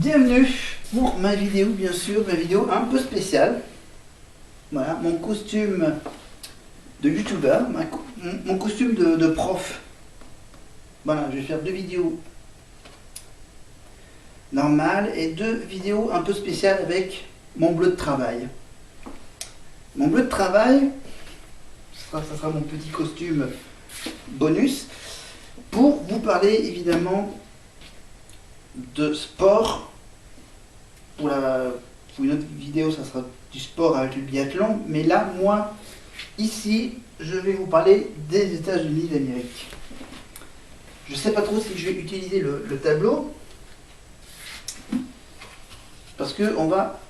Bienvenue pour ma vidéo, bien sûr, ma vidéo un peu spéciale. Voilà, mon costume de youtubeur, mon costume de prof. Voilà, je vais faire deux vidéos normales et deux vidéos un peu spéciales avec mon bleu de travail. Mon bleu de ça sera mon petit costume bonus pour vous parler évidemment de sport. Pour une autre vidéo, ça sera du sport avec le biathlon. Mais là, moi, ici, je vais vous parler des États-Unis d'Amérique. Je ne sais pas trop si je vais utiliser le tableau. Parce qu'on va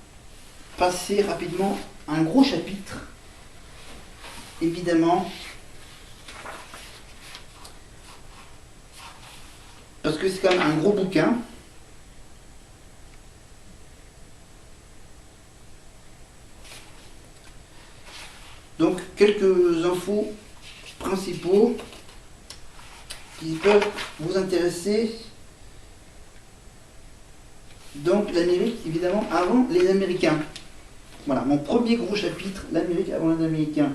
passer rapidement un gros chapitre. Évidemment. Parce que c'est quand même un gros bouquin. Donc, quelques infos principaux qui peuvent vous intéresser. Donc, l'Amérique, évidemment, avant les Américains. Voilà, mon premier gros chapitre, l'Amérique avant les Américains.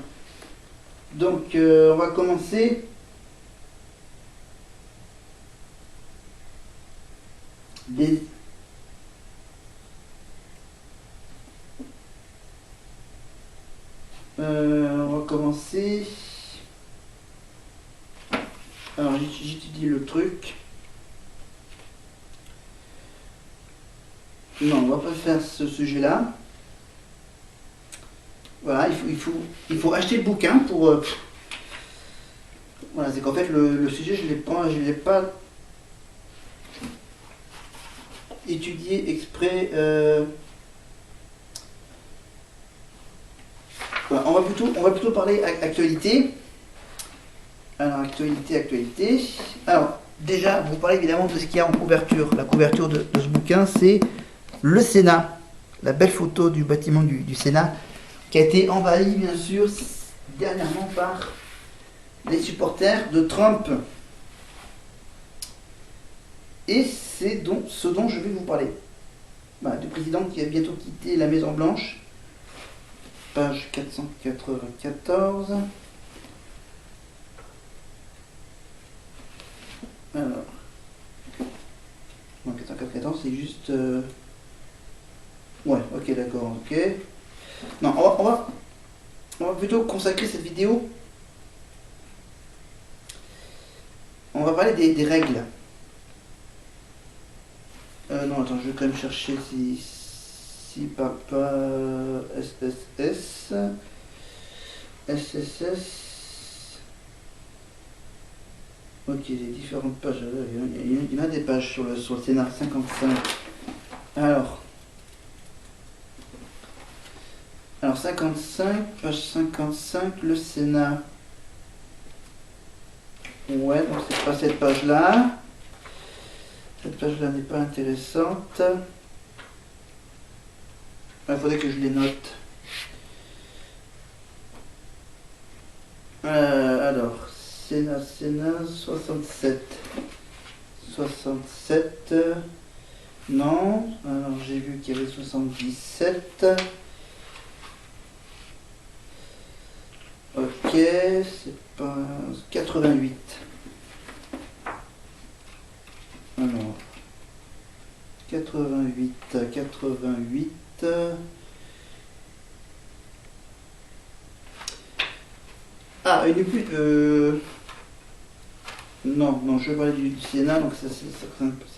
Donc, on va commencer. On va commencer. Alors j'étudie le truc. Non, on va pas faire ce sujet-là. Voilà, il faut acheter le bouquin pour. Voilà, c'est qu'en fait le sujet je l'ai pas étudié exprès. Voilà, on va plutôt parler actualité. Alors, actualité. Alors, déjà, vous parlez évidemment de ce qu'il y a en couverture. La couverture de ce bouquin, c'est le Sénat. La belle photo du bâtiment du Sénat, qui a été envahi, bien sûr, dernièrement par les supporters de Trump. Et c'est donc ce dont je vais vous parler. Voilà, du président qui va bientôt quitter la Maison Blanche. Page 494. Alors, non, 494, c'est juste. Ouais, ok, d'accord, ok. Non, on va plutôt consacrer cette vidéo. On va parler des règles. Non, attends, je vais quand même chercher si papa SSS. Ok, les différentes pages. Il y en a des pages sur le Sénat 55. Alors 55, page 55, le Sénat. Ouais, donc c'est pas cette page-là. Cette page-là n'est pas intéressante. Il faudrait que je les note. Alors, Sénat 67. 67. Non. Alors, j'ai vu qu'il y avait 77. Ok, c'est pas 88. Alors 88. Ah, il n'est plus. Non, je vais parler du Sénat, donc ça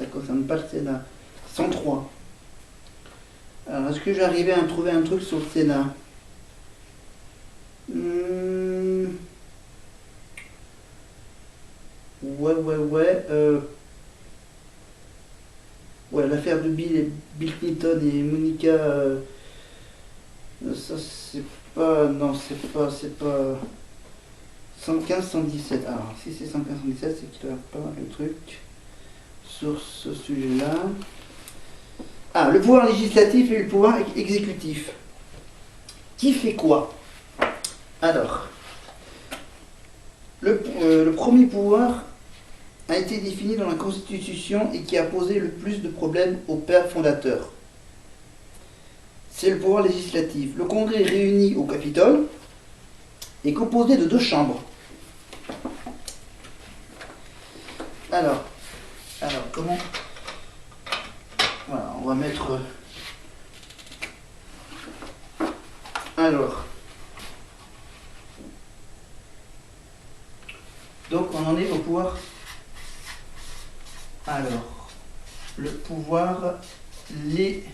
concerne pas le Sénat. 103. Alors, est-ce que j'arrivais à trouver un truc sur le Sénat? Ouais, l'affaire de Bill Clinton et Monica, ça c'est pas, non, c'est pas 115, 117. Alors, si c'est 115, 117, c'est qu'il n'y a pas le truc sur ce sujet-là. Ah, le pouvoir législatif et le pouvoir exécutif. Qui fait quoi? Alors, le premier pouvoir a été défini dans la Constitution et qui a posé le plus de problèmes aux pères fondateurs. C'est le pouvoir législatif. Le Congrès réuni au Capitole est composé de 2 chambres. Alors comment... Voilà, on va mettre... Alors... Donc on en est au pouvoir... Alors... Le pouvoir législatif.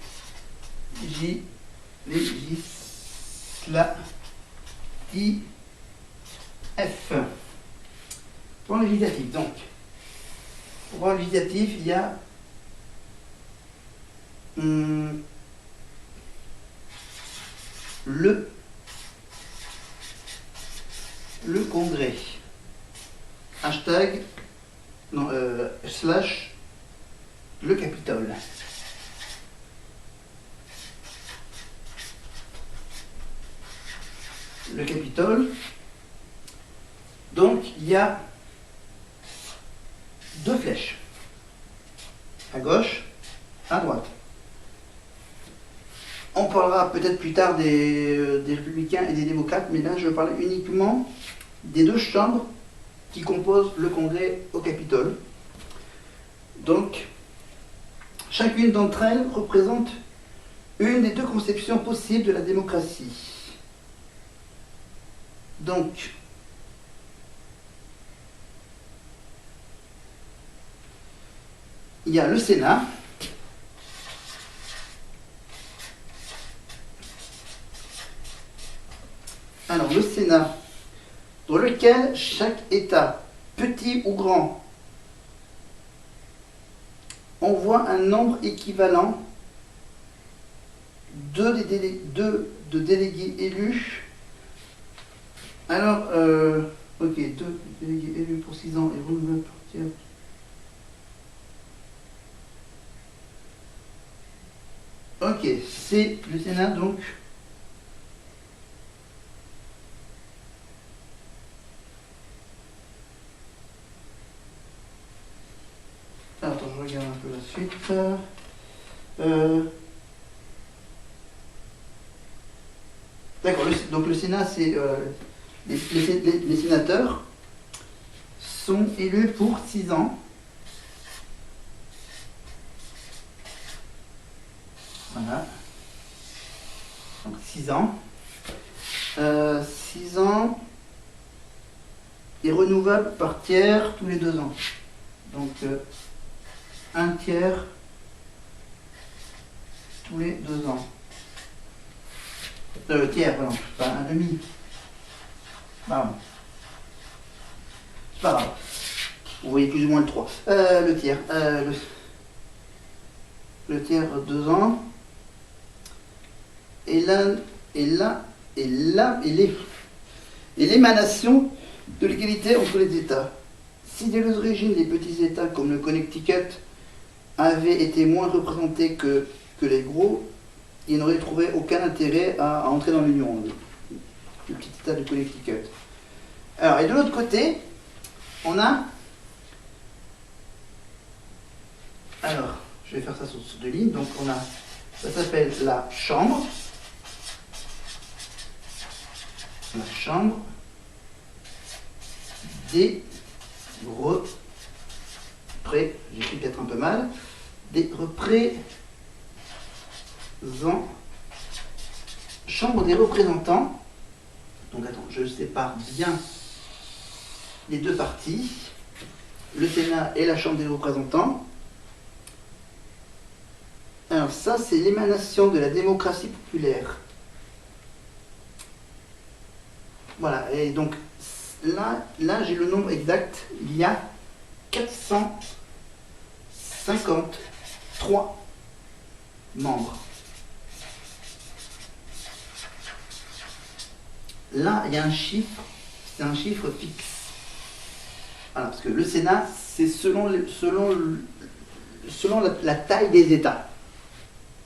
Pouvoir législatif, donc. Pouvoir législatif, il y a le Congrès. Hashtag non, slash le Capitole. Le Capitole. Donc il y a 2 flèches. À gauche, à droite. On parlera peut-être plus tard des républicains et des démocrates, mais là je parle uniquement des 2 chambres qui composent le Congrès au Capitole. Donc, chacune d'entre elles représente une des 2 conceptions possibles de la démocratie. Donc, il y a le Sénat, alors le Sénat, dans lequel chaque État, petit ou grand, envoie un nombre équivalent de délégués élus. Alors, ok, 2 délégués élus pour 6 ans et renouvelables partir. Ok, c'est le Sénat donc. Alors, attends, je regarde un peu la suite. D'accord, donc le Sénat, c'est les sénateurs sont élus pour 6 ans. Voilà. Donc 6 ans. 6 ans et renouvelable par tiers tous les 2 ans. Donc un tiers tous les 2 ans. Tiers, pardon, pas un demi. Pardon. C'est pas grave. Vous voyez plus ou moins le 3. Le tiers. Le tiers 2 ans. Et l'émanation de l'égalité entre les États. Si dès l'origine les petits États comme le Connecticut avaient été moins représentés que les gros, ils n'auraient trouvé aucun intérêt à entrer dans l'Union, le petit État de Connecticut. Alors, et de l'autre côté, on a... Alors, je vais faire ça sur 2 lignes. Donc, on a... Ça s'appelle la Chambre. La Chambre des j'écris peut-être un peu mal, des Chambre des représentants. Donc attends, je sépare bien les 2 parties, le Sénat et la Chambre des représentants. Alors ça, c'est l'émanation de la démocratie populaire. Voilà, et donc là j'ai le nombre exact, il y a 453 membres. Là, il y a un chiffre, c'est un chiffre fixe. Voilà, parce que le Sénat, c'est selon la taille des États.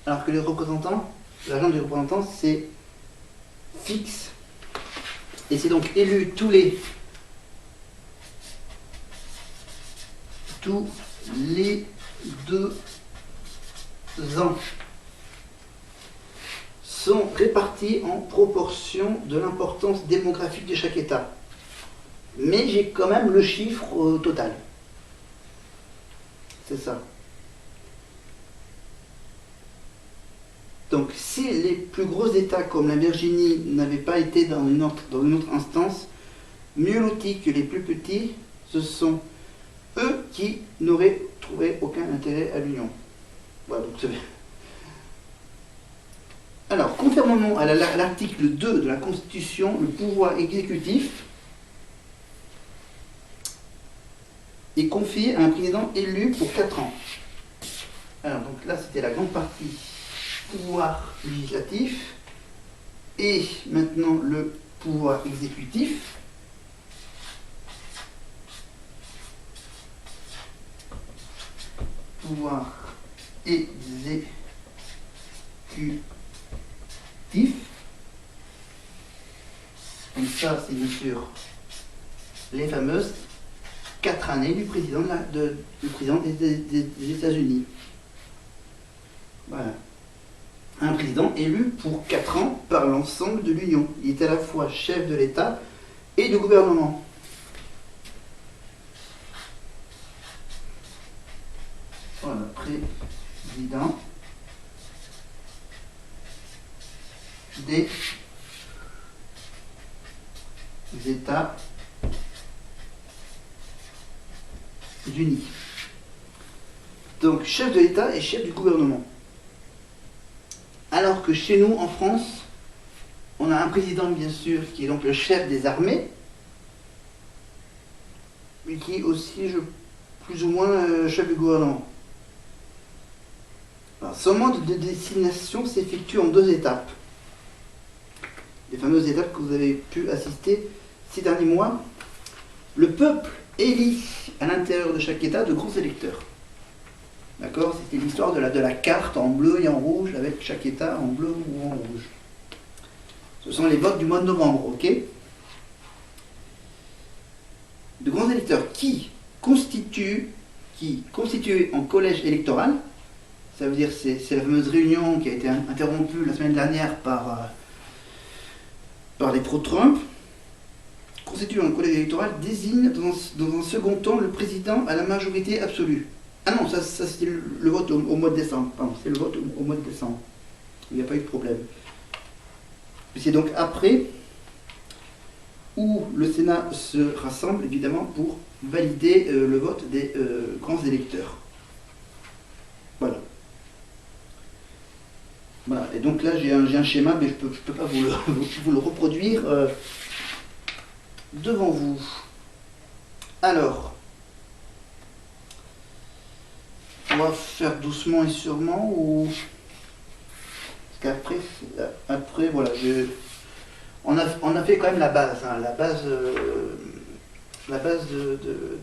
Alors que les représentants, la Chambre des représentants, c'est fixe. Et c'est donc élu tous les tous les 2 ans sont répartis en proportion de l'importance démographique de chaque État. Mais j'ai quand même le chiffre total. C'est ça. Donc si les plus gros États comme la Virginie n'avaient pas été dans une autre instance, mieux lotis que les plus petits, ce sont eux qui n'auraient trouvé aucun intérêt à l'Union. Voilà, donc c'est... Alors, conformément à l'article 2 de la Constitution, le pouvoir exécutif est confié à un président élu pour 4 ans. Alors, donc là, c'était la grande partie pouvoir législatif. Et maintenant, le pouvoir exécutif. Pouvoir exécutif. Donc ça, c'est bien sûr les fameuses 4 années du président, du président des États-Unis. Voilà. Un président élu pour 4 ans par l'ensemble de l'Union. Il est à la fois chef de l'État et du gouvernement. Voilà, président des États-Unis. Donc, chef de l'État et chef du gouvernement. Alors que chez nous, en France, on a un président, bien sûr, qui est donc le chef des armées, mais qui est aussi, plus ou moins, chef du gouvernement. Alors, ce mode de désignation s'effectue en 2 étapes. Les fameuses étapes que vous avez pu assister ces derniers mois. Le peuple élit à l'intérieur de chaque État de grands électeurs. D'accord? C'était l'histoire de la carte en bleu et en rouge, avec chaque État en bleu ou en rouge. Ce sont les votes du mois de novembre, ok? De grands électeurs qui constituaient en collège électoral, ça veut dire c'est la fameuse réunion qui a été interrompue la semaine dernière par les pro-Trump, constituant un collège électoral, désigne dans un second temps le président à la majorité absolue. Ah non, ça c'était le vote au mois de décembre. Pardon, c'est le vote au mois de décembre. Il n'y a pas eu de problème. C'est donc après où le Sénat se rassemble, évidemment, pour valider le vote des grands électeurs. Voilà. Voilà. Et donc là, j'ai un schéma, mais je peux pas vous le reproduire devant vous. Alors, on va faire doucement et sûrement, ou... Parce qu'après, voilà, on a fait quand même la base, hein, la base de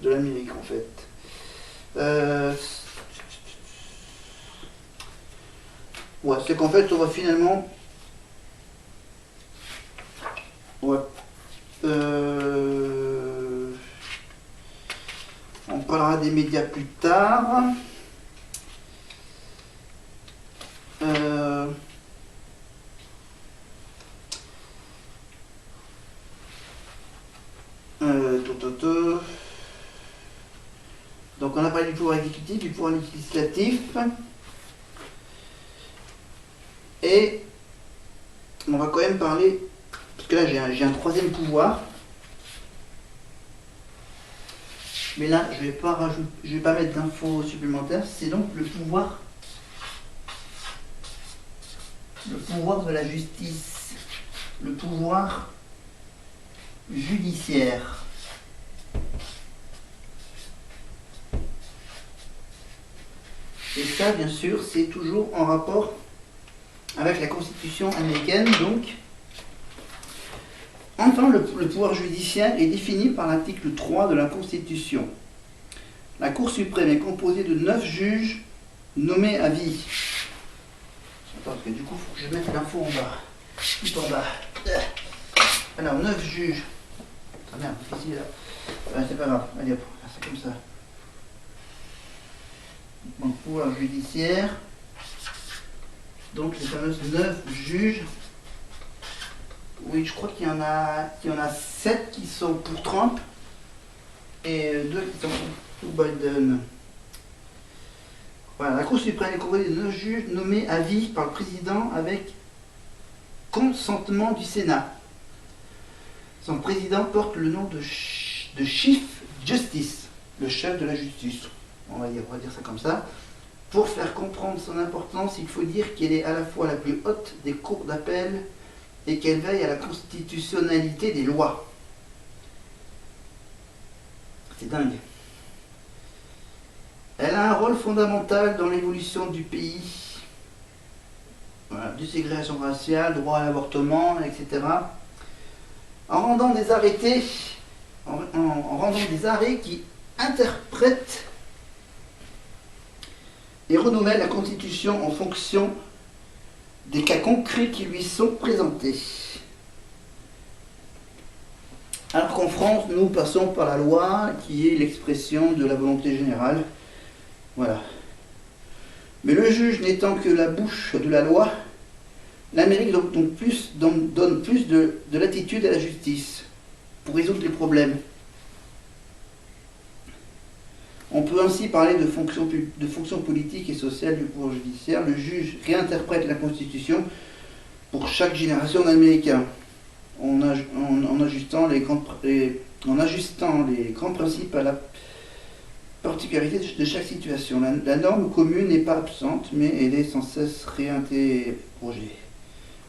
l'Amérique, en fait. Ouais, c'est qu'en fait, on va finalement... Ouais. On parlera des médias plus tard. Donc on a parlé du pouvoir exécutif, du pouvoir législatif. Et on va quand même parler, parce que là j'ai un troisième pouvoir. Mais là je vais pas mettre d'infos supplémentaires, c'est donc le pouvoir de la justice, le pouvoir judiciaire. Et ça, bien sûr, c'est toujours en rapport avec la Constitution américaine. Donc, enfin, le pouvoir judiciaire est défini par l'article 3 de la Constitution. La Cour suprême est composée de 9 juges nommés à vie. Attends, parce que du coup, il faut que je mette l'info en bas. Tout en bas. Alors, 9 juges. Ah merde, c'est ici, là. C'est pas grave. Allez hop, c'est comme ça. dans le pouvoir judiciaire. Donc les fameuses 9 juges. Oui, je crois qu'il y en a 7 qui sont pour Trump et 2 qui sont pour Biden. Voilà, la Cour suprême est composée de 9 juges nommés à vie par le président avec consentement du Sénat. Son président porte le nom de Chief Justice, le chef de la justice. On va dire ça comme ça. Pour faire comprendre son importance, il faut dire qu'elle est à la fois la plus haute des cours d'appel et qu'elle veille à la constitutionnalité des lois. C'est dingue. Elle a un rôle fondamental dans l'évolution du pays. Voilà, de ségrégation raciale, droit à l'avortement, etc. En rendant des arrêtés, en rendant des arrêts qui interprètent et renouvellent la Constitution en fonction des cas concrets qui lui sont présentés. Alors qu'en France, nous passons par la loi qui est l'expression de la volonté générale. Voilà. Mais le juge n'étant que la bouche de la loi, l'Amérique donne plus de latitude à la justice pour résoudre les problèmes. On peut ainsi parler de fonction politique et sociale du pouvoir judiciaire. Le juge réinterprète la Constitution pour chaque génération d'Américains, en ajustant les grands principes à la particularité de chaque situation. La norme commune n'est pas absente, mais elle est sans cesse réinterrogée.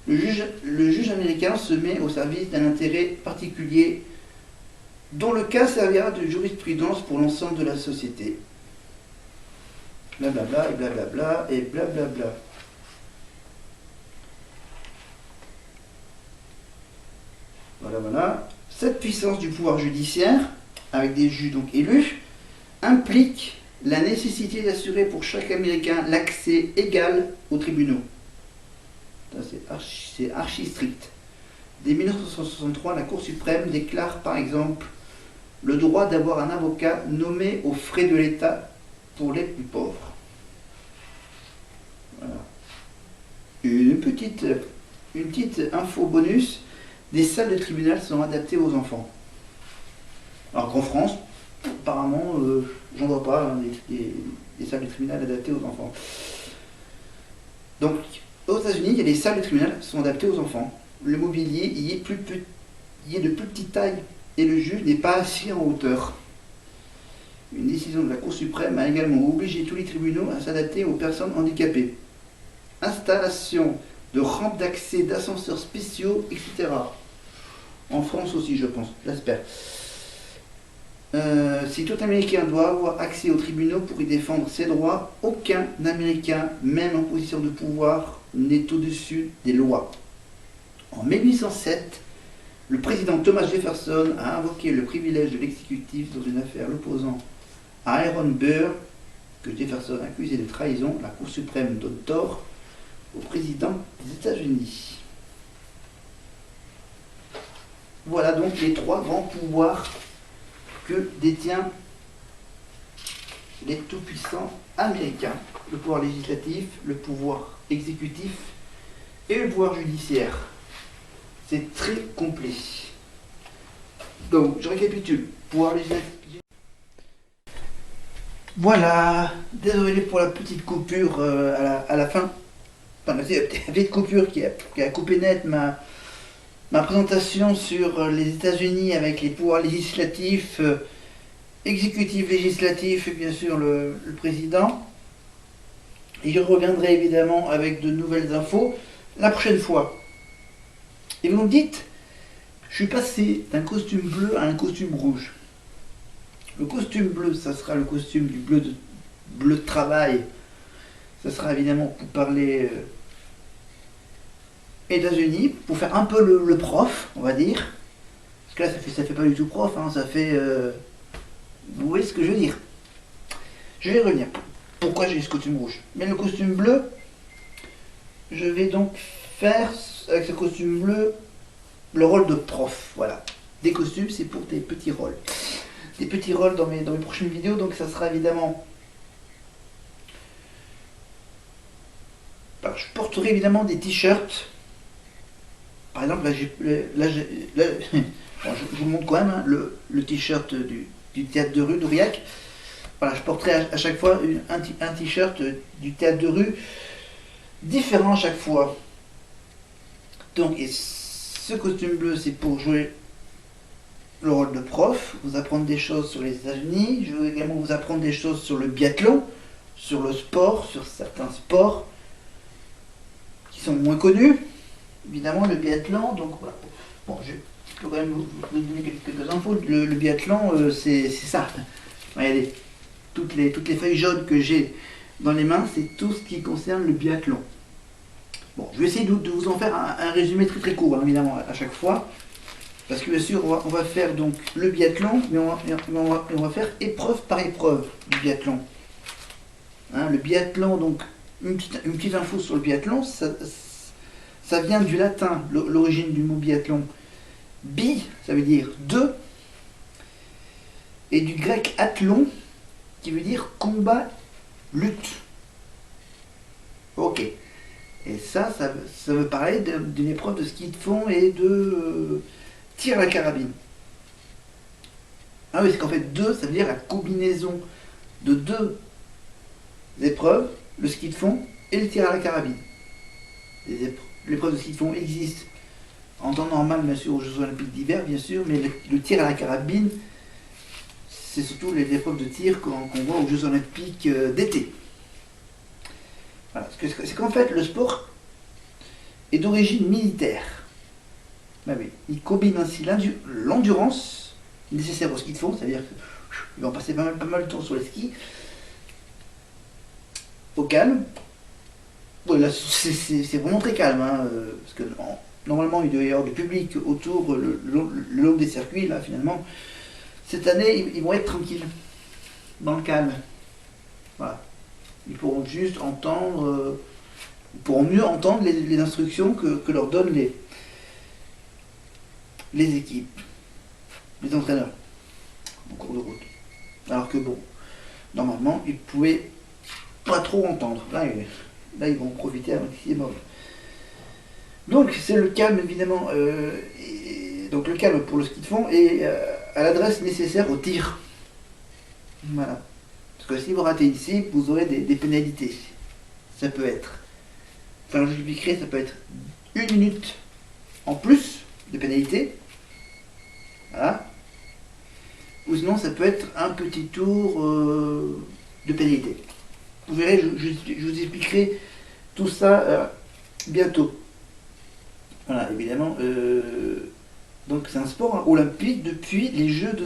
Le juge américain se met au service d'un intérêt particulier dont le cas servira de jurisprudence pour l'ensemble de la société. Blablabla et blablabla et blablabla. Voilà. Cette puissance du pouvoir judiciaire, avec des juges donc élus, implique la nécessité d'assurer pour chaque Américain l'accès égal aux tribunaux. C'est archi strict. Dès 1963, la Cour suprême déclare par exemple le droit d'avoir un avocat nommé aux frais de l'État pour les plus pauvres. Voilà. Une petite info bonus, des salles de tribunal sont adaptées aux enfants. Alors qu'en France, apparemment, j'en vois pas des salles de tribunal adaptées aux enfants. Donc, aux États-Unis, il y a des salles de tribunal qui sont adaptées aux enfants. Le mobilier y est de plus petite taille et le juge n'est pas assis en hauteur. Une décision de la Cour suprême a également obligé tous les tribunaux à s'adapter aux personnes handicapées. Installation de rampes d'accès, d'ascenseurs spéciaux, etc. En France aussi, je pense, j'espère. Si tout Américain doit avoir accès aux tribunaux pour y défendre ses droits, aucun Américain, même en position de pouvoir, n'est au-dessus des lois. En 1807, le président Thomas Jefferson a invoqué le privilège de l'exécutif dans une affaire l'opposant à Aaron Burr, que Jefferson accusait de trahison. La Cour suprême donne tort au président des États-Unis. Voilà donc les 3 grands pouvoirs que détient les tout-puissants américains. Le pouvoir législatif, le pouvoir exécutif et le pouvoir judiciaire. C'est très complet. Donc, je récapitule. Pouvoir législatif. Voilà. Désolé pour la petite coupure à la fin. Enfin, la petite coupure qui a coupé net ma présentation sur les États-Unis avec les pouvoirs législatifs, exécutifs, législatifs et bien sûr le président. Et je reviendrai évidemment avec de nouvelles infos la prochaine fois. Et vous me dites, je suis passé d'un costume bleu à un costume rouge. Le costume bleu, ça sera le costume du bleu de travail. Ça sera évidemment pour parler États-Unis, pour faire un peu le prof, on va dire. Parce que là, ça fait pas du tout prof, hein, ça fait... vous voyez ce que je veux dire. Je vais revenir. Pourquoi j'ai ce costume rouge? Mais le costume bleu, je vais donc faire, avec ce costume bleu, le rôle de prof. Voilà. Des costumes, c'est pour des petits rôles. Des petits rôles dans mes prochaines vidéos, donc ça sera évidemment Alors, je porterai évidemment des t-shirts. Par exemple, bon, je vous montre quand même hein, le t-shirt du théâtre de rue d'Aurillac. Voilà, je porterai à chaque fois un t-shirt du théâtre de rue différent à chaque fois. Donc, et ce costume bleu, c'est pour jouer le rôle de prof, vous apprendre des choses sur les États-Unis. Je vais également vous apprendre des choses sur le biathlon, sur le sport, sur certains sports qui sont moins connus. Évidemment, le biathlon, donc voilà. Bon, je peux quand même vous donner quelques infos. Le biathlon, c'est ça. Regardez, toutes les feuilles jaunes que j'ai dans les mains, c'est tout ce qui concerne le biathlon. Bon, je vais essayer de vous en faire un résumé très très court, hein, évidemment, à chaque fois. Parce que bien sûr, on va faire donc le biathlon, mais on va faire épreuve par épreuve du biathlon. Hein, le biathlon, donc, une petite info sur le biathlon, ça vient du latin, l'origine du mot biathlon. Bi, ça veut dire deux, et du grec athlon, qui veut dire combat, lutte. Ok. Et ça veut parler d'une épreuve de ski de fond et de tir à la carabine. Ah oui, c'est qu'en fait, deux, ça veut dire la combinaison de deux épreuves, le ski de fond et le tir à la carabine. L'épreuve de ski de fond existe en temps normal, bien sûr, aux Jeux Olympiques d'hiver, bien sûr, mais le tir à la carabine, c'est surtout les épreuves de tir qu'on voit aux Jeux Olympiques d'été. Voilà. C'est qu'en fait, le sport est d'origine militaire. Ben oui, il combine ainsi l'endurance nécessaire au ski de fond, c'est-à-dire qu'ils vont passer pas mal de temps sur les skis, au calme. Bon, là, c'est vraiment très calme, hein, parce que normalement, il doit y avoir du public autour, le long des circuits, là, finalement. Cette année, ils vont être tranquilles, dans le calme. Voilà. Ils pourront juste entendre, ils pourront mieux entendre les instructions que leur donnent les équipes, les entraîneurs, en cours de route. Alors que bon, normalement, ils ne pouvaient pas trop entendre. Là, ils vont profiter un maximum. Donc, c'est le calme, évidemment. Donc, le calme pour le ski de fond et à l'adresse nécessaire au tir. Voilà. Parce que si vous ratez ici, vous aurez des pénalités. Ça peut être, enfin je l'expliquerai, ça peut être 1 minute en plus de pénalité. Voilà. Ou sinon ça peut être un petit tour de pénalité. Vous verrez, je vous expliquerai tout ça bientôt. Voilà, évidemment. Donc c'est un sport olympique depuis les Jeux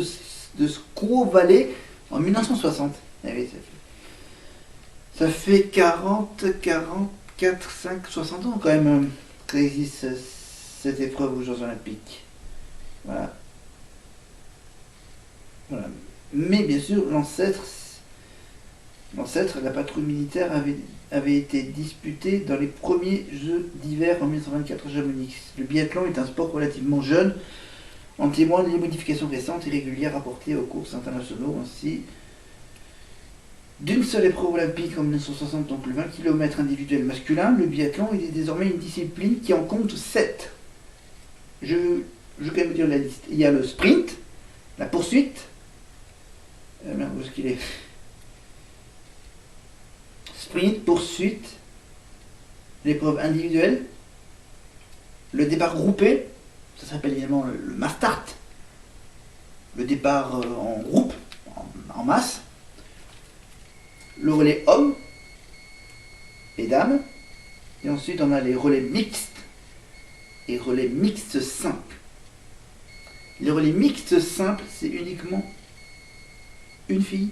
de Squaw Valley en 1960. Eh oui, ça fait 40, 44, 5, 60 ans quand même que existe cette épreuve aux Jeux Olympiques. Voilà. Voilà. Mais bien sûr, l'ancêtre, la patrouille militaire, avait été disputée dans les premiers Jeux d'hiver en 1924 à Chamonix. Le biathlon est un sport relativement jeune, en témoignent les modifications récentes et régulières apportées aux courses internationaux, ainsi d'une seule épreuve olympique en 1960, donc le 20 km individuel masculin. Le biathlon est désormais une discipline qui en compte 7. Je vais quand même vous dire la liste. Il y a le sprint, la poursuite. Merde, où est-ce qu'il est ? Sprint, poursuite, l'épreuve individuelle, le départ groupé, ça s'appelle évidemment le mass start, le départ en groupe, en masse, le relais hommes et dames, et ensuite on a les relais mixtes et relais mixtes simples. Les relais mixtes simples, c'est uniquement une fille,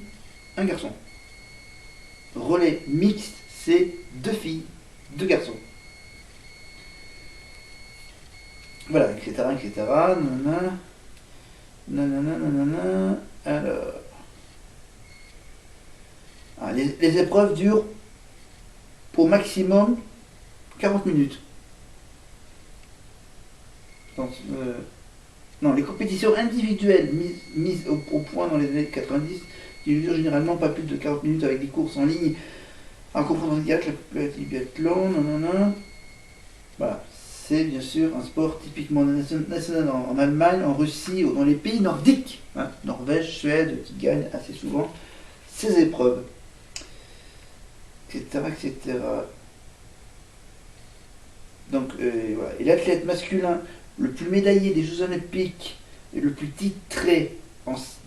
un garçon. Relais mixte, c'est 2 filles, 2 garçons. Voilà, etc., etc. Nanana. Nanana, nanana. Alors. Ah, les épreuves durent au maximum 40 minutes. Donc, non, les compétitions individuelles mises au point dans les années 90 durent généralement pas plus de 40 minutes avec des courses en ligne En comprenant le biathlon, non, non, non. Voilà. C'est bien sûr un sport typiquement national en Allemagne, en Russie, ou dans les pays nordiques, hein, Norvège, Suède, qui gagnent assez souvent ces épreuves, etc. etc. Donc, voilà. Et l'athlète masculin le plus médaillé des Jeux Olympiques et le plus titré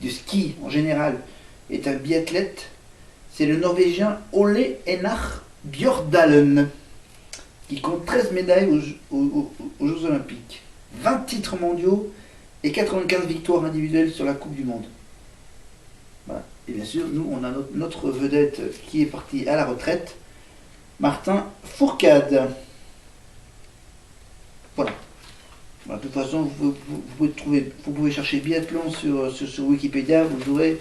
de ski en général est un biathlète, c'est le Norvégien Ole Einar Bjørdalen, qui compte 13 médailles aux Jeux Olympiques, 20 titres mondiaux et 95 victoires individuelles sur la Coupe du Monde. Voilà. Et bien sûr, nous, on a notre vedette qui est parti à la retraite, Martin Fourcade. Voilà. De toute façon, vous pouvez chercher biathlon sur Wikipédia, vous aurez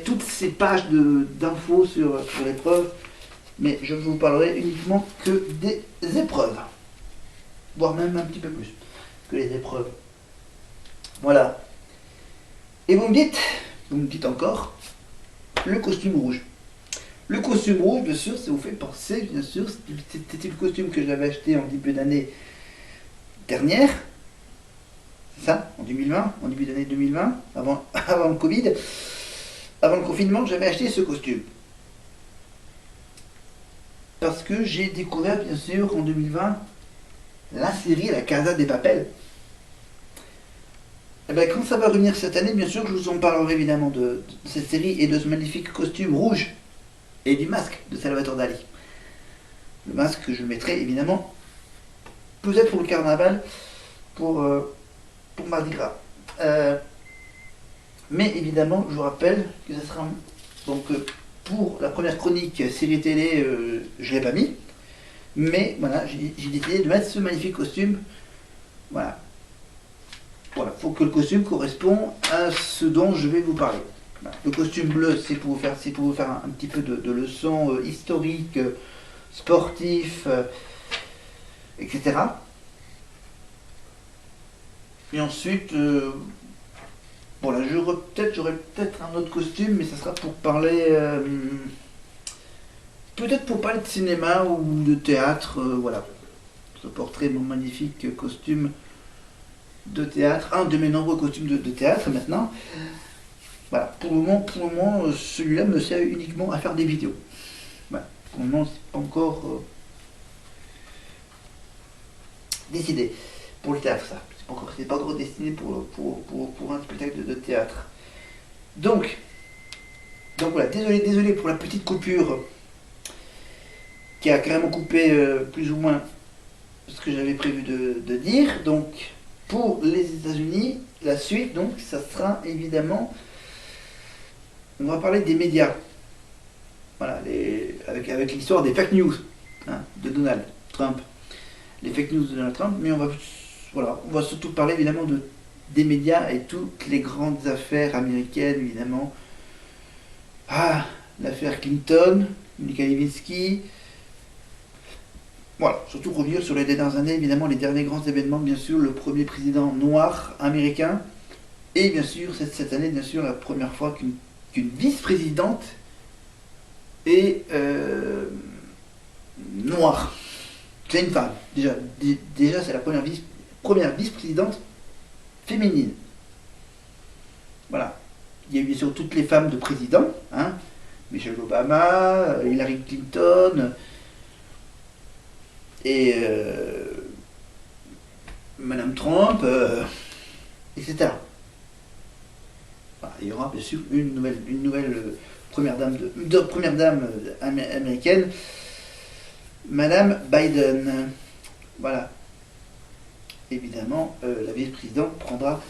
toutes ces pages d'infos sur l'épreuve, mais je ne vous parlerai uniquement que des épreuves, voire même un petit peu plus que les épreuves. Voilà. Et vous me dites encore, le costume rouge. Le costume rouge, bien sûr, ça vous fait penser, bien sûr, c'était le costume que j'avais acheté en début d'année dernière. C'est ça, en 2020, en début d'année 2020, avant le Covid, avant le confinement, j'avais acheté ce costume. Parce que j'ai découvert, bien sûr, en 2020, la série La Casa de Papel. Et bien, quand ça va revenir cette année, bien sûr, je vous en parlerai évidemment de cette série et de ce magnifique costume rouge et du masque de Salvador Dali. Le masque que je mettrai évidemment, peut-être pour le carnaval, pour Mardi Gras. Mais évidemment, je vous rappelle que ça sera donc pour la première chronique série télé, je ne l'ai pas mis, mais voilà, j'ai décidé de mettre ce magnifique costume. Voilà. Voilà, il faut que le costume corresponde à ce dont je vais vous parler. Voilà. Le costume bleu, c'est pour vous faire un petit peu de leçons historiques, sportifs, etc. Et ensuite, voilà, j'aurai peut-être un autre costume, mais ça sera pour parler, peut-être pour parler de cinéma ou de théâtre, voilà. Je porterai mon magnifique costume de théâtre, un de mes nombreux costumes de théâtre maintenant. Voilà, pour le moment, celui-là me sert uniquement à faire des vidéos. Voilà. Pour le moment, c'est pas encore décidé pour le théâtre, ça. C'est pas encore destiné pour un spectacle de théâtre. Donc voilà, désolé pour la petite coupure qui a carrément coupé plus ou moins ce que j'avais prévu de dire. Donc pour les États-Unis, la suite, donc ça sera évidemment, on va parler des médias. Voilà, avec l'histoire des fake news, hein, de Donald Trump. Les fake news de Donald Trump, mais on va surtout parler évidemment des médias et toutes les grandes affaires américaines, évidemment. Ah, l'affaire Clinton, Monica Lewinsky. Voilà, surtout revenir sur les dernières années, évidemment, les derniers grands événements, bien sûr, le premier président noir américain, et bien sûr, cette année, bien sûr, la première fois qu'une vice-présidente est noire. C'est une femme, déjà c'est la première vice-présidente féminine. Voilà. Il y a eu bien sûr toutes les femmes de présidents, hein, Michelle Obama, Hillary Clinton, et Madame Trump, etc. Voilà, il y aura bien sûr une nouvelle première dame américaine, Madame Biden. Voilà. Évidemment, la vice-présidente prendra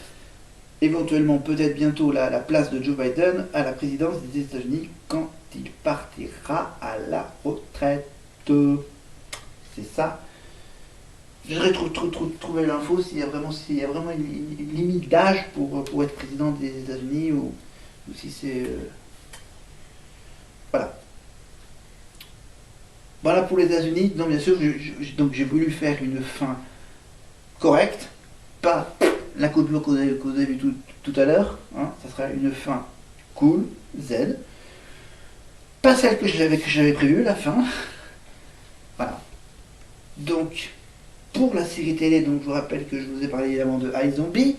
éventuellement, peut-être bientôt, la place de Joe Biden à la présidence des États-Unis quand il partira à la retraite. C'est ça. J'aurais trouvé l'info s'il y a vraiment une limite d'âge pour être président des États-Unis ou si c'est. Voilà. Voilà pour les États-Unis. Donc, bien sûr, j'ai voulu faire une fin correcte, pas la côte bleue que vous avez vu tout à l'heure. Hein, ça sera une fin cool, Z. Pas celle que j'avais prévue, la fin. Voilà. Donc, pour la série télé, donc je vous rappelle que je vous ai parlé évidemment de iZombie,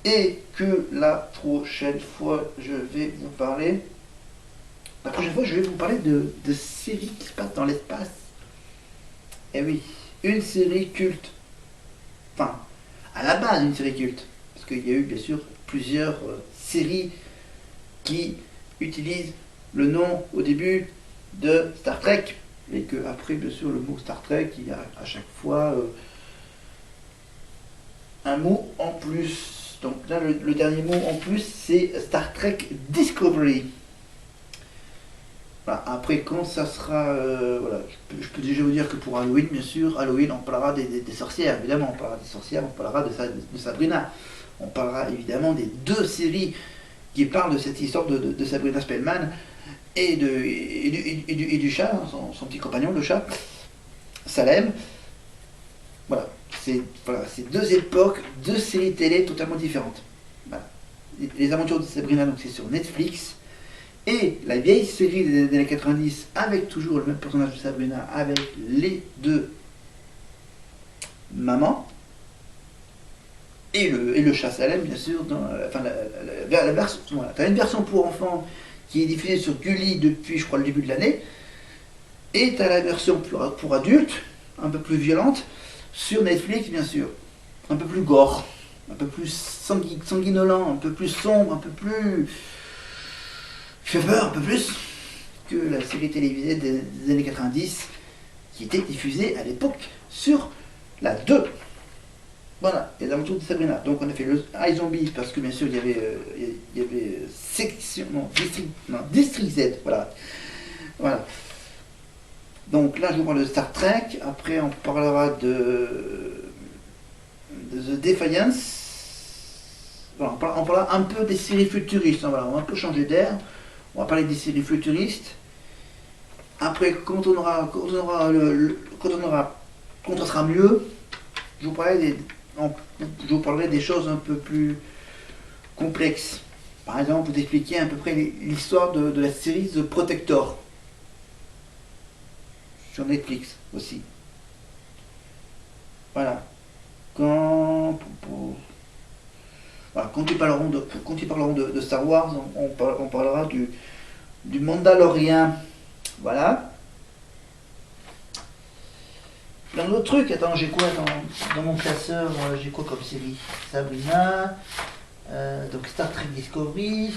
et que la prochaine fois, je vais vous parler... La prochaine fois, je vais vous parler de séries qui se passent dans l'espace. Eh oui, une série culte. Enfin, à la base, une série culte. Parce qu'il y a eu, bien sûr, plusieurs séries qui utilisent le nom au début de Star Trek. Et que après, bien sûr, le mot Star Trek, il y a à chaque fois un mot en plus. Donc là, le dernier mot en plus, c'est Star Trek Discovery. Voilà. Après, quand ça sera... voilà, je peux déjà vous dire que pour Halloween, bien sûr, Halloween, on parlera des sorcières, évidemment. On parlera des sorcières, on parlera de Sabrina. On parlera évidemment des deux séries qui parlent de cette histoire de Sabrina Spellman et du chat, hein, son petit compagnon, le chat, Salem. Voilà. C'est deux époques, deux séries télé totalement différentes. Voilà. Les aventures de Sabrina, donc c'est sur Netflix. Et la vieille série des années 90, avec toujours le même personnage de Sabrina, avec les deux mamans, et le chat Salem, bien sûr, dans la version, voilà. Tu as une version pour enfants qui est diffusée sur Gulli depuis, je crois, le début de l'année, et tu as la version pour adultes, un peu plus violente, sur Netflix, bien sûr, un peu plus gore, un peu plus sanguinolent, un peu plus sombre, un peu plus... fait peur un peu plus que la série télévisée des années 90 qui était diffusée à l'époque sur la 2. Voilà, les aventures de Sabrina. Donc on a fait le iZombie parce que bien sûr il y avait section, District Z. Voilà. Donc là je vous parle de Star Trek. Après on parlera de The Defiance. Voilà, on parlera un peu des séries futuristes. Voilà, on va un peu changer d'air. On va parler des séries futuristes. Après, quand ça sera mieux, je vous parlerai des choses un peu plus complexes. Par exemple, vous expliquer à peu près l'histoire de la série The Protector sur Netflix aussi. Voilà. Quand ils parleront de Star Wars, on parlera du Mandalorian. Voilà. Plein d'autres trucs. Attends, j'ai quoi dans mon classeur? J'ai quoi comme série? Sabrina. Donc Star Trek Discovery.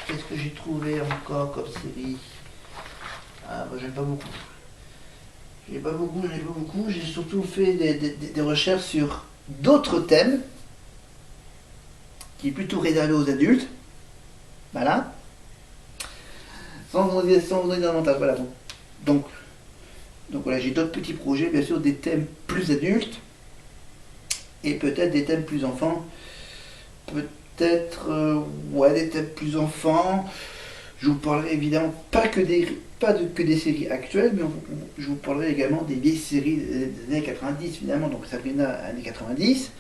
Qu'est-ce que j'ai trouvé encore comme série? Ah, bah, j'aime pas beaucoup. J'ai surtout fait des recherches sur d'autres thèmes qui est plutôt réservé aux adultes. Voilà. Sans vous donner davantage. Voilà. Donc voilà, j'ai d'autres petits projets, bien sûr, des thèmes plus adultes et peut-être des thèmes plus enfants. Peut-être, des thèmes plus enfants. Je vous parlerai évidemment pas que des séries actuelles, mais je vous parlerai également des vieilles séries des années 90, évidemment, donc Sabrina, années 90.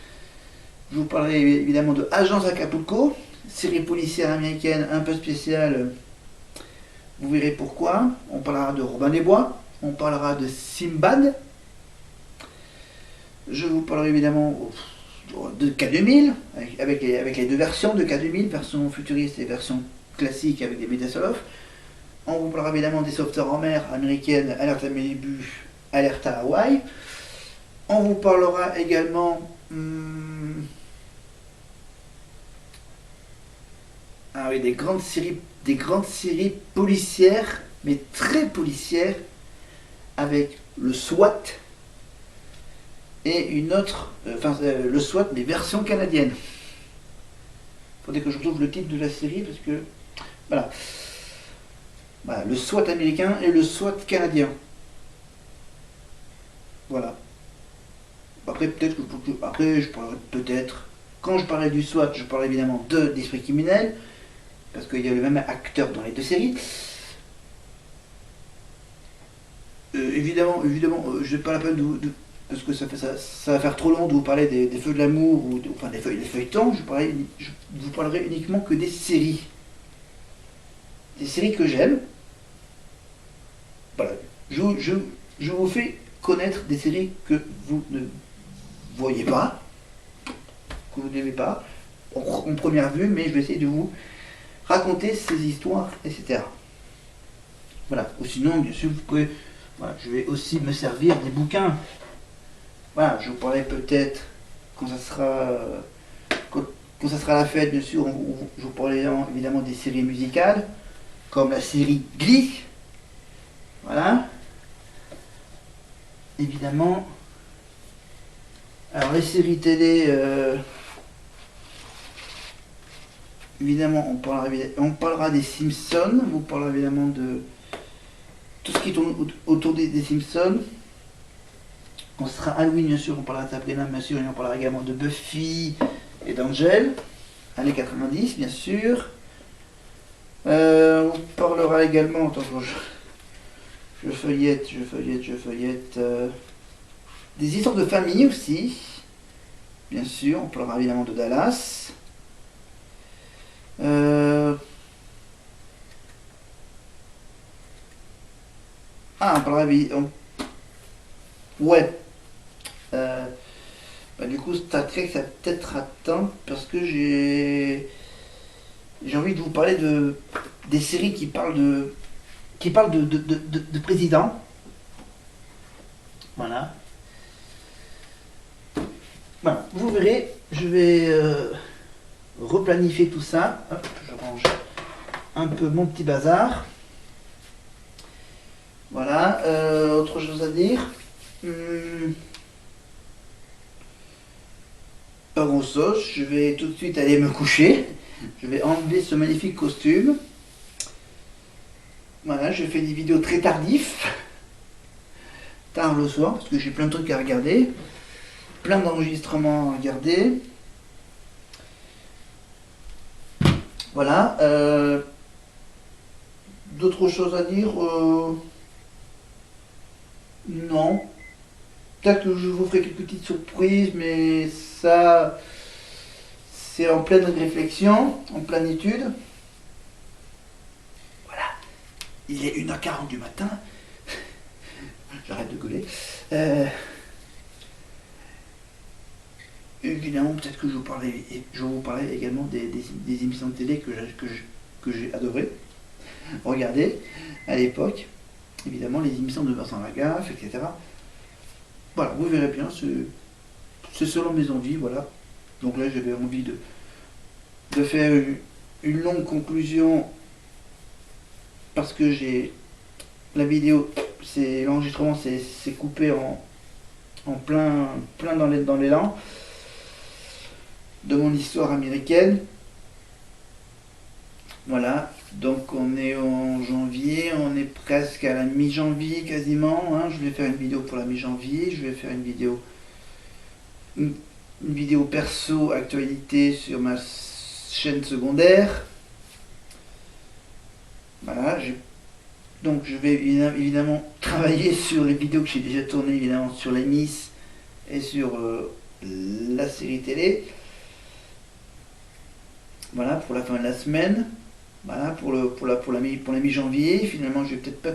Je vous parlerai évidemment de Agence Acapulco, série policière américaine un peu spéciale. Vous verrez pourquoi. On parlera de Robin des Bois. On parlera de Simbad. Je vous parlerai évidemment de K2000, avec les deux versions de K2000, version futuriste et version classique avec des Beta-Soloff. On vous parlera évidemment des sauveteurs en mer américaines, Alerte à Malibu, Alerte à Hawaï. On vous parlera également des grandes séries policières, mais très policières, avec le SWAT et une autre, le SWAT mais version canadienne. Faudrait que je retrouve le titre de la série parce que voilà, le SWAT américain et le SWAT canadien. Voilà. Après je parlerai peut-être, quand je parlerai du SWAT, je parlerai évidemment de d'Esprit criminel parce qu'il y a le même acteur dans les deux séries. Évidemment, je n'ai pas la peine parce que ça va faire trop long de vous parler des feux de l'amour ou des feuilletons. Je vous parlerai uniquement que des séries. Des séries que j'aime, Je, je, je vous fais connaître des séries que vous ne voyez pas, que vous n'aimez pas, en première vue, mais je vais essayer de vous raconter ces histoires, etc. Voilà. Ou sinon, bien sûr, vous pouvez. Voilà, je vais aussi me servir des bouquins. Voilà, je vous parlerai peut-être quand ça sera. Quand ça sera la fête, bien sûr, je vous parlerai évidemment des séries musicales, comme la série Glee. Voilà. Évidemment. Alors, les séries télé. Évidemment, on parlera des Simpsons. On parlera évidemment de tout ce qui tourne autour des Simpsons. On sera Halloween, bien sûr, on parlera de Sabrina, bien sûr, et on parlera également de Buffy et d'Angel, années 90, bien sûr. On parlera également, attends, je feuillette, des histoires de famille aussi, bien sûr, on parlera évidemment de Dallas. On parlera ouais. Du coup, Star Trek, ça peut-être attendre parce que j'ai envie de vous parler des séries qui parlent de présidents. Voilà. Voilà. Vous verrez, je vais replanifier tout ça. Hop, je range un peu mon petit bazar. Voilà. Autre chose à dire. Pas grand chose, je vais tout de suite aller me coucher. Je vais enlever ce magnifique costume. Voilà, je fais des vidéos très tardifs. Tard le soir, parce que j'ai plein de trucs à regarder. Plein d'enregistrements à regarder. Voilà. D'autres choses à dire non. Peut-être que je vous ferai quelques petites surprises, mais ça, c'est en pleine réflexion, en pleine étude. Voilà. Il est 1h40 du matin. J'arrête de gueuler. Évidemment, peut-être que je vous parlerai également des émissions de télé que j'ai adoré regarder à l'époque. Évidemment, les émissions de Vincent Lagaffe, etc. Voilà, vous verrez bien, c'est selon mes envies, voilà. Donc là, j'avais envie de faire une longue conclusion parce que la vidéo, l'enregistrement c'est coupé en plein dans l'élan de mon histoire américaine. Voilà, donc on est en janvier, on est presque à la mi-janvier quasiment, hein. Je vais faire une vidéo pour la mi-janvier, je vais faire une vidéo perso actualité sur ma chaîne secondaire. Voilà, donc je vais évidemment travailler sur les vidéos que j'ai déjà tournées évidemment sur les Miss et sur la série télé. Voilà, pour la fin de la semaine. Voilà, pour la mi-janvier. Finalement, je vais peut-être pas.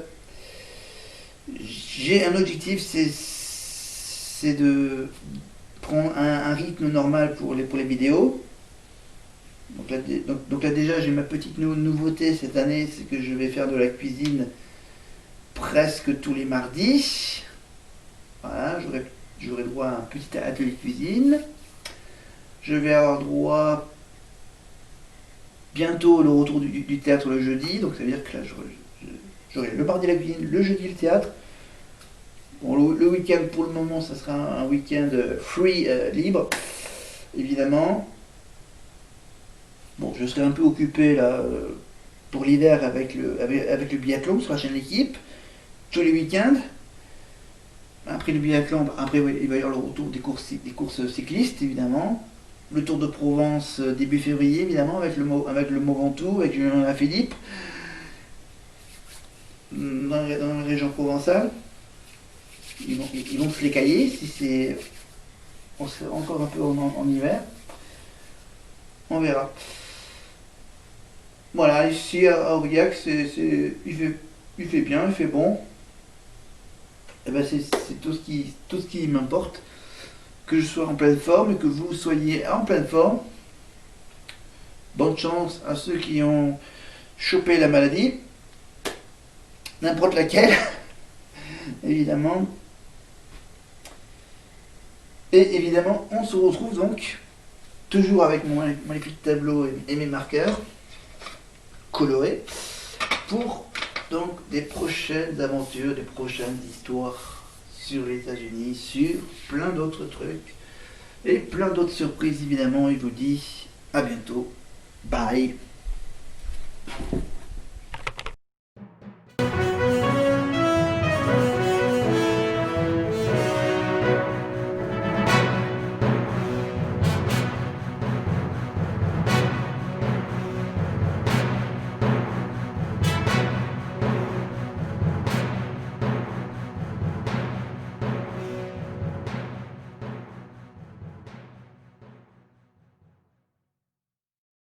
J'ai un objectif, c'est de prendre un rythme normal pour les vidéos. Donc là déjà, j'ai ma petite nouveauté cette année, c'est que je vais faire de la cuisine presque tous les mardis. Voilà, j'aurai droit à un petit atelier de cuisine. Je vais avoir droit bientôt le retour du théâtre le jeudi, donc ça veut dire que là j'aurai le mardi la cuisine, le jeudi le théâtre. Bon, le week-end pour le moment ça sera un week-end free, libre, évidemment. Bon, je serai un peu occupé là pour l'hiver avec le biathlon sur la chaîne L'équipe, tous les week-ends. Après le biathlon, il va y avoir le retour des courses cyclistes évidemment. Le Tour de Provence début février évidemment avec le Mont Ventoux, avec Julien Philippe dans la région provençale. Ils vont se les cailler si c'est encore un peu en hiver. On verra. Voilà, ici à Aurillac il fait bien, il fait bon. Et ben c'est tout ce qui m'importe. Que je sois en pleine forme et que vous soyez en pleine forme. Bonne chance à ceux qui ont chopé la maladie, n'importe laquelle, évidemment. Et évidemment, on se retrouve donc toujours avec mon magnifique tableau et mes marqueurs colorés pour donc des prochaines aventures, des prochaines histoires sur les États-Unis, sur plein d'autres trucs et plein d'autres surprises évidemment. Il vous dit à bientôt. Bye.